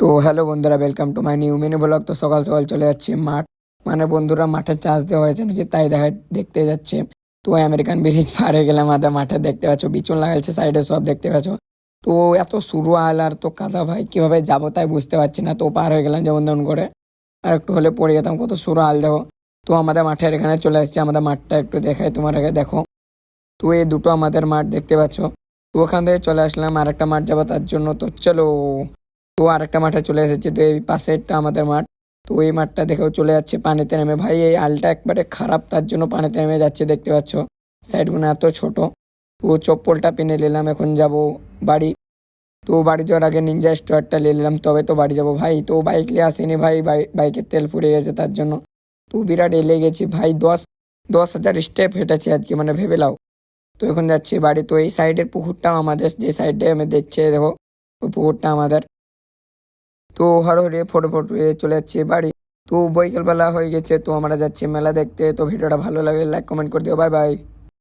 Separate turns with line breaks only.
তো হ্যালো বন্ধুরা, welcome to my new mini blog. তো সকাল সকাল চলে যাচ্ছে মাঠ, মানে বন্ধুরা মাঠে চাষ দেওয়া হয়েছে নাকি তাই দেখতে যাচ্ছে। তো আমেরিকান ব্রিজ পার হয়ে গেলাম, আমাদের মাঠে দেখতে পাচ্ছ বিচুন লাগাইছে সাইডে, সব দেখতে পাচ্ছ। তো এত শুরু আল আর তো কাদা, ভাই কিভাবে যাবো তাই বুঝতে পারছি না। তো পার হয়ে গেলাম যেমন তেমন করে, আর একটু হলে পড়ে যেতাম, কত শুরু আল দেখো। তো আমাদের মাঠের এখানে চলে আসছে, আমাদের মাঠটা একটু দেখাই তোমার আগে, দেখো। তো এই দুটো আমাদের মাঠ দেখতে পাচ্ছ। তো ওখান থেকে চলে আসলাম আর একটা মাঠ যাবো তার জন্য, তো চলো। তো আরেকটা মাঠে চলে এসেছি, তো এই পাশেরটা আমাদের মাঠ। তো এই মাঠটা দেখেও চলে যাচ্ছে পানিতে নেমে, ভাই এই আলটা একবারে খারাপ তার জন্য পানিতে নেমে যাচ্ছে দেখতে পাচ্ছ, সাইডগুলো এত ছোট। তো চপ্পলটা কিনে নিলাম, এখন যাব বাড়ি। তো বাড়ি যাওয়ার আগে নিনজা স্টারটা নিয়ে নিলাম, তবে তো বাড়ি যাব ভাই। তো বাইক নিয়ে আসিনি ভাই, বাইকের তেল ফুরিয়ে গেছে তার জন্য। তো বিরাট এলে গেছি ভাই, 10,000 স্টেপ হেঁটেছি আজকে, মানে ভেবে লাও। তো এখন যাচ্ছি বাড়ি। তো এই সাইডের পুকুরটাও আমাদের, যে সাইডে আমি দেখছি দেখো, ওই পুকুরটা আমাদের। তো হড়হড়িয়ে ফটো ফটো চলে যাচ্ছে বাড়ি। তো বিকেলবেলা হয়ে গেছে, তো আমরা যাচ্ছি মেলা দেখতে। তো ভিডিওটা ভালো লাগলে লাইক কমেন্ট করে দিও, বাই বাই।